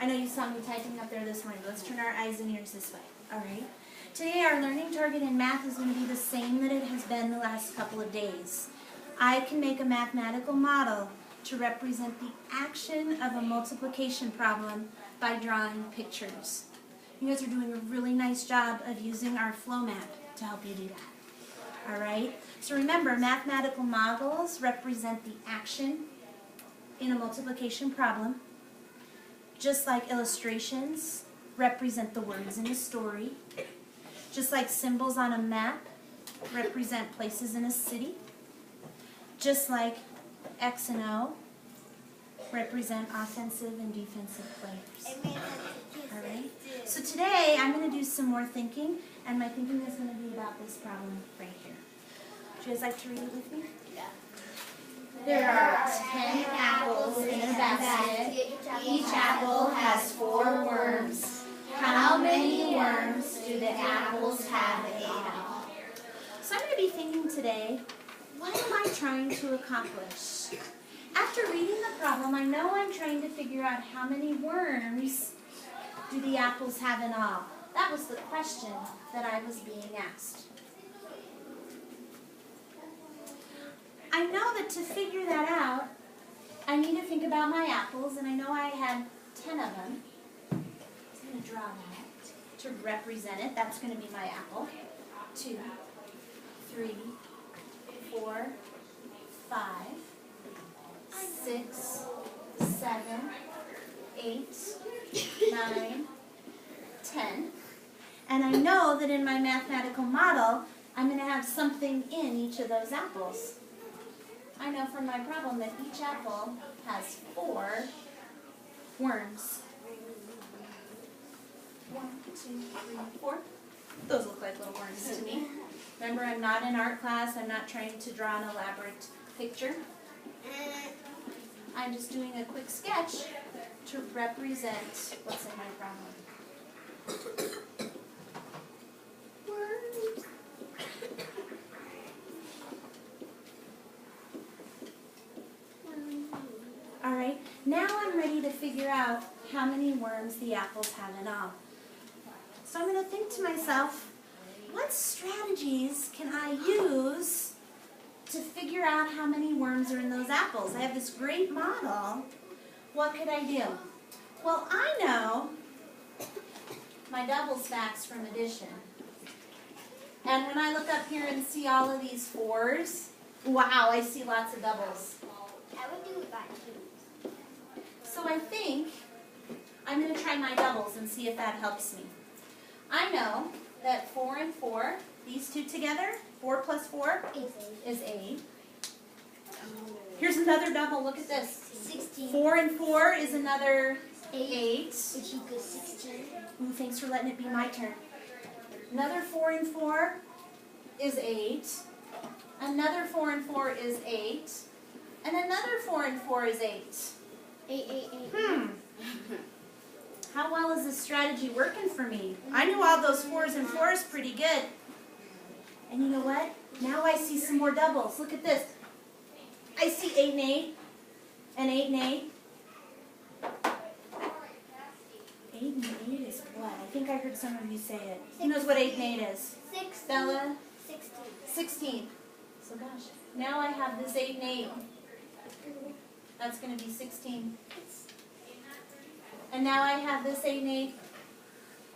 know you saw me typing up there this morning. Let's turn our eyes and ears this way. All right? Today our learning target in math is going to be the same that it has been the last couple of days. I can make a mathematical model to represent the action of a multiplication problem by drawing pictures. You guys are doing a really nice job of using our flow map to help you do that. All right? So remember, mathematical models represent the action in a multiplication problem, just like illustrations represent the words in a story, just like symbols on a map represent places in a city, just like X and O represent offensive and defensive players. All right? So today I'm going to do some more thinking, and my thinking is going to be about this problem right here. Would you guys like to read it with me? Yeah. There are 10 apples in a basket. Each apple has 4 worms. How many worms do the apples have in all? So I'm going to be thinking today, what am I trying to accomplish? After reading the problem, I know I'm trying to figure out how many worms do the apples have in all. That was the question that I was being asked. I know that to figure that out, I need to think about my apples, and I know I had 10 of them. So I'm going to draw that to represent it. That's going to be my apple. 2, 3, 4, 5, 6, 7, 8, 9, 10. And I know that in my mathematical model, I'm going to have something in each of those apples. I know from my problem that each apple has 4 worms. 1, 2, 3, 4. Those look like little worms to me. Remember, I'm not in art class. I'm not trying to draw an elaborate picture. I'm just doing a quick sketch to represent what's in my problem. Worms. All right, now I'm ready to figure out how many worms the apples have in all. So I'm going to think to myself, what strategies can I use to figure out how many worms are in those apples? I have this great model. What could I do? Well, I know my double stacks from addition. And when I look up here and see all of these 4s, wow, I see lots of doubles. I would do it by 2. So I think I'm going to try my doubles and see if that helps me. I know that 4 and 4, these two together, 4 plus 4 is 8. Here's another double. Look at this. 16. 4 and 4 is another 8. Which equals 16. Ooh, thanks for letting it be my turn. Another 4 and 4 is 8. Another 4 and 4 is 8. And another 4 and 4 is 8. 8, 8, 8. How well is this strategy working for me? I knew all those 4s and 4s pretty good. And you know what? Now I see some more doubles. Look at this. I see 8 and 8. And 8 and 8. 8 and 8 is what? I think I heard some of you say it. Who knows what 8 and 8 is? 16. Bella? 16. 16. So gosh, now I have this 8 and 8. That's going to be 16. And now I have this 8 and 8.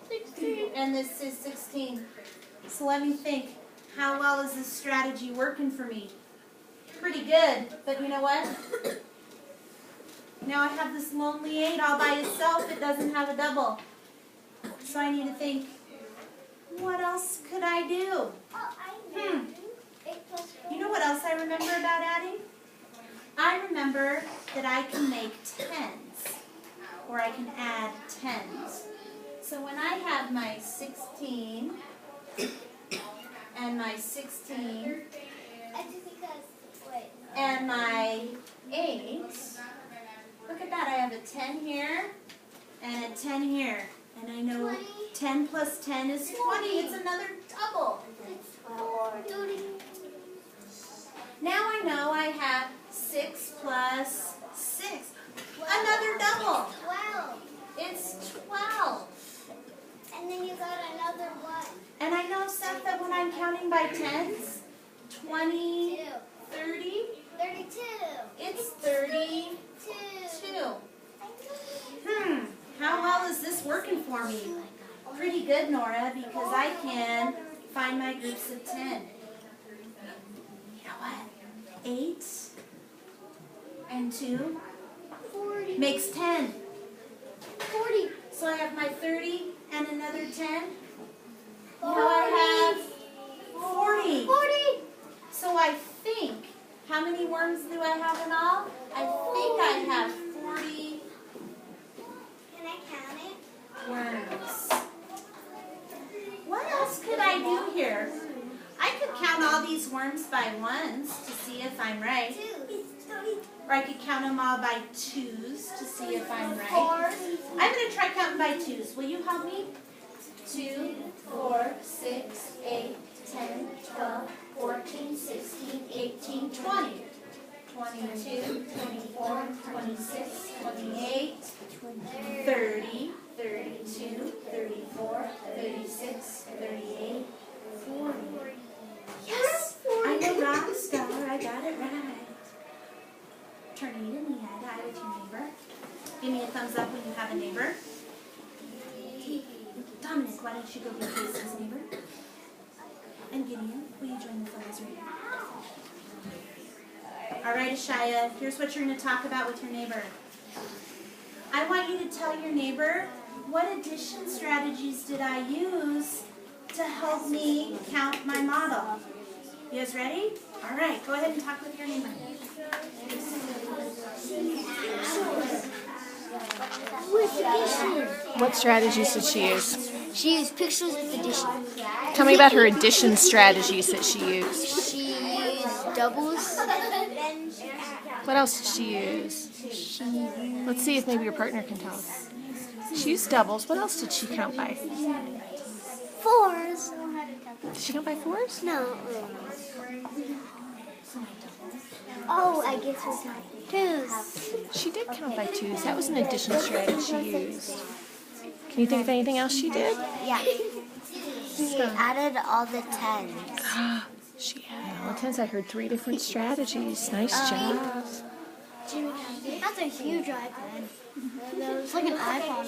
16. And this is 16. So let me think. How well is this strategy working for me? Pretty good. But you know what? Now I have this lonely 8 all by itself. It doesn't have a double. So I need to think, what else could I do? Oh, I know. 8 plus 4. You know what else I remember about adding? I remember that I can make 10s, or I can add 10s. So when I have my 16 and my 16 and my 8, look at that, I have a 10 here and a 10 here. And I know 10 plus 10 is 20. It's another double. Now I know I have 6 plus 6. Another double. 12. It's by 10s? 20, 30? 32. It's 32. How well is this working for me? Pretty good, Nora, because I can find my groups of 10. You know what? 8 and 2 40. makes 10. 40. So I have my 30 and another 10. Now I have 40. 40. So I think, how many worms do I have in all? I think I have 40 Can I count it? worms. What else could I do here? I could count all these worms by ones to see if I'm right. 2. Or I could count them all by twos to see if I'm right. I'm going to try counting by twos. Will you help me? 2, 4, 6, 8, 10, 12, 14, 16, 18, 20. 22, 24, 26, 28, 30, 32, 34, 36, 38, 40. Yes! I'm a rock star. I got it right. Turn it in the head, eye with your neighbor. Give me a thumbs up when you have a neighbor. Dominic, why don't you go be Casey's neighbor? And Gideon, will you join the fellows right now? All right, Ashaya, here's what you're going to talk about with your neighbor. I want you to tell your neighbor, what addition strategies did I use to help me count my model? You guys ready? All right, go ahead and talk with your neighbor. What strategies did she use? She used pictures with addition. Tell me about her addition strategies that she used. She used doubles. What else did she use? Let's see if maybe your partner can tell us. She used doubles. What else did she count by? 4s. Did she count by 4s? No. Oh, I guess we counted 2s. She did count by 2s. That was an addition strategy she used. Can you think of anything else she did? Yeah. She added all the 10s. She added all the 10s. I heard 3 different strategies. Nice job. That's a huge iPad. It's like an iPhone.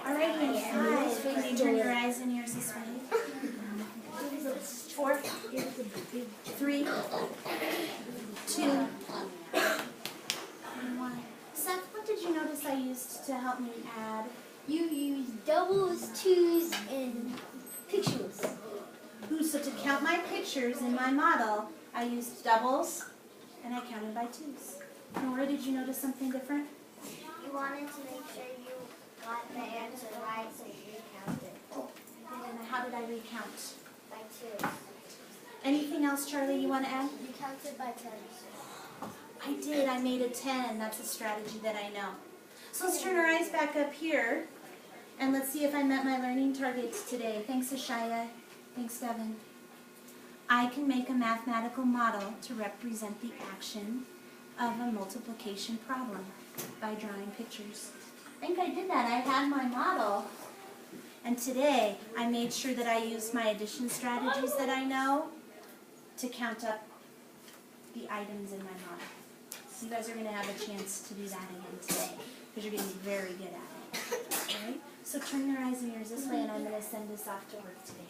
All right, guys, can you turn your eyes and ears this way? 4, 3, 2, and 1. Seth, what did you notice I used to help me add? You use doubles, 2s, and pictures. So to count my pictures in my model, I used doubles, and I counted by 2s. Nora, did you notice something different? You wanted to make sure you got the answer right, so you counted And how did I recount? by 2. Anything else, Charlie, you want to add? You counted by 10s. I did. I made a 10. That's a strategy that I know. So let's turn our eyes back up here, and let's see if I met my learning targets today. Thanks, Ashaya. Thanks, Devin. I can make a mathematical model to represent the action of a multiplication problem by drawing pictures. I think I did that. I had my model, and today I made sure that I used my addition strategies that I know to count up the items in my model. So you guys are going to have a chance to do that again today, because you're getting very good at it. All right? So turn your eyes and ears this way, and I'm going to send us off to work today.